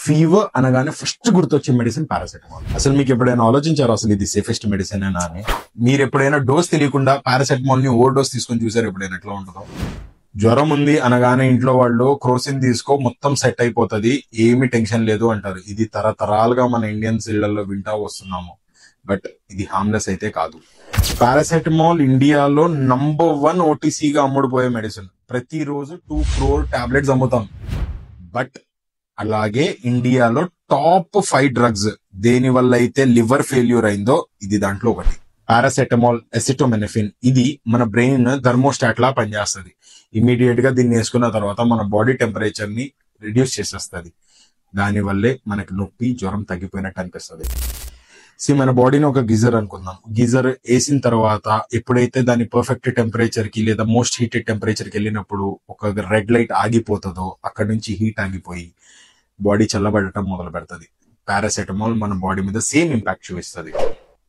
Fever అనగానే first గుర్తొచ్చే medicine paracetamol. అసలు మీకు ఎప్పుడైనా ఆలోచించారు అసలు ఇది సేఫెస్ట్ మెడిసిన్ అని? మీరు ఎప్పుడైనా డోస్ తెలియకుండా పారాసెటమాల్ ని ఓవర్ డోస్ తీసుకొని చూసారు ఎప్పుడైనా ఎట్లా ఉంటుందో? జ్వరం ఉంది అనగానే ఇంట్లో వాళ్ళు క్రోసిన్ తీసుకో మొత్తం సెట్ అయిపోతుంది, ఏమి టెన్షన్ లేదు అంటారు. ఇది తరతరాలుగా మన ఇండియన్స్ ఇళ్లలో వింటా వస్తున్నాము. బట్ ఇది హార్మ్లెస్ అయితే కాదు. పారాసెటమాల్ ఇండియాలో నంబర్ 1 ఓటీసీగా అమ్ముడుపోయే మెడిసిన్. ప్రతిరోజు 2 crore టాబ్లెట్స్ అమ్ముతాం. బట్ అలాగే ఇండియాలో టాప్ 5 డ్రగ్స్ దేని వల్ల అయితే లివర్ ఫెయిల్యూర్ అయిందో ఇది దాంట్లో ఒకటి. పారాసెటమాల్, ఎసిటోమెనఫిన్. ఇది మన బ్రెయిన్ థర్మోస్టాట్ లా పనిచేస్తుంది. ఇమీడియట్ గా దీన్ని వేసుకున్న తర్వాత మన బాడీ టెంపరేచర్ ని రిడ్యూస్ చేసేస్తుంది. దానివల్లే మనకి నొప్పి, జ్వరం తగ్గిపోయినట్టు అనిపిస్తుంది. మన బాడీని ఒక గీజర్ అనుకుందాం. గీజర్ వేసిన తర్వాత ఎప్పుడైతే దాని పర్ఫెక్ట్ టెంపరేచర్ కి లేదా మోస్ట్ హీటెడ్ టెంపరేచర్ కి వెళ్ళినప్పుడు ఒక రెడ్ లైట్ ఆగిపోతుందో అక్కడ నుంచి హీట్ ఆగిపోయి బాడీ చల్లబడటం మొదలు పెడుతుంది. పారాసెటమాల్ మన బాడీ మీద సేమ్ ఇంపాక్ట్ చూపిస్తుంది.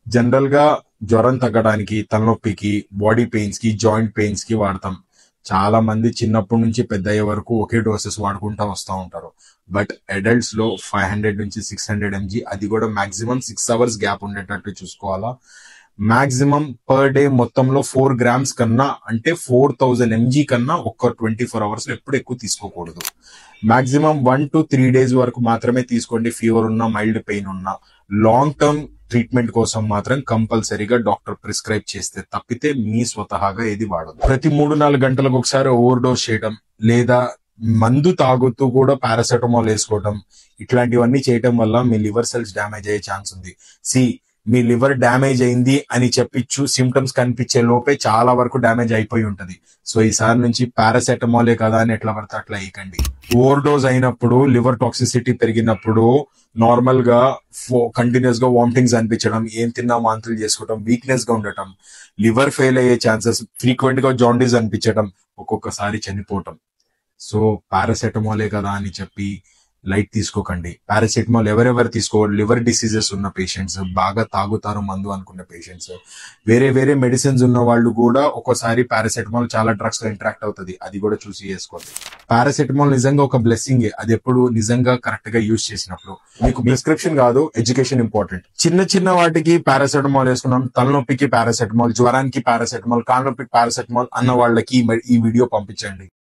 జనరల్ గా జ్వరం తగ్గడానికి, తలనొప్పికి, బాడీ పెయిన్స్ కి, జాయింట్ పెయిన్స్ కి వాడతాం. చాలా మంది చిన్నప్పటి నుంచి పెద్ద అయ్యే వరకు ఒకే డోసెస్ వాడుకుంటా వస్తూ ఉంటారు. బట్ అడల్ట్స్ లో 500 నుంచి 600 mg, అది కూడా మాక్సిమం 6 hours గ్యాప్ ఉండేటట్టు చూసుకోవాలా. మాక్సిమం పర్ డే మొత్తంలో 4 grams కన్నా, అంటే 4000 mg కన్నా ఒక్క 24 hours లో ఎప్పుడు ఎక్కువ తీసుకోకూడదు. మాక్సిమం 1 to 3 days వరకు మాత్రమే తీసుకోండి. ఫీవర్ ఉన్నా, మైల్డ్ పెయిన్ ఉన్నా. లాంగ్ టర్మ్ ట్రీట్మెంట్ కోసం మాత్రం కంపల్సరీగా డాక్టర్ ప్రిస్క్రైబ్ చేస్తే తప్పితే మీ స్వతహాగా ఏది వాడదు. ప్రతి 3-4 గంటలకు ఒకసారి ఓవర్ డోస్ చేయడం, లేదా మందు తాగుతూ కూడా పారాసెటమాల్ వేసుకోవడం, ఇట్లాంటివన్నీ చేయటం వల్ల మీ లివర్ సెల్స్ డ్యామేజ్ అయ్యే ఛాన్స్ ఉంది. మీ లివర్ డ్యామేజ్ అయింది అని చెప్పిచ్చు సిమ్టమ్స్ కనిపించే లోపే చాలా వరకు డ్యామేజ్ అయిపోయి ఉంటది. సో ఈసారి నుంచి పారాసెటమాలే కదా అని ఎట్లా పడితే అట్లా వేయకండి. ఓవర్ డోస్ అయినప్పుడు, లివర్ టాక్సిసిటీ పెరిగినప్పుడు నార్మల్ గా కంటిన్యూస్ గా వామిటింగ్స్ అనిపించడం, ఏం తిన్నా వాంతులు చేసుకోవడం, వీక్నెస్ గా ఉండటం, లివర్ ఫెయిల్ అయ్యే ఛాన్సెస్, ఫ్రీక్వెంట్ గా జాండీస్ అనిపించడం, ఒక్కొక్కసారి చనిపోవటం. సో పారాసెటమాలే కదా అని చెప్పి లైట్ తీసుకోకండి. పారాసెటమాల్ ఎవరెవరు తీసుకోవాలి? లివర్ డిసీజెస్ ఉన్న పేషెంట్స్, బాగా తాగుతారు మందు అనుకున్న పేషెంట్స్, వేరే మెడిసిన్స్ ఉన్న వాళ్ళు కూడా ఒక్కోసారి పారాసెటమాల్ చాలా డ్రగ్స్ తో ఇంటరాక్ట్ అవుతుంది. అది కూడా చూసి వేసుకోండి. పారాసెటమాల్ నిజంగా ఒక బ్లెస్సింగ్. అది ఎప్పుడు నిజంగా కరెక్ట్ గా యూజ్ చేసినప్పుడు. మీకు ప్రిస్క్రిప్షన్ కాదు, ఎడ్యుకేషన్ ఇంపార్టెంట్. చిన్న వాటికి పారాసెటమాల్ వేసుకున్నాం, తలనొప్పికి పారాసెటమాల్, జ్వరానికి పారాసెటమాల్, కాళ్ళనొప్పికి పారాసెటమాల్ అన్న వాళ్ళకి ఈ వీడియో పంపించండి.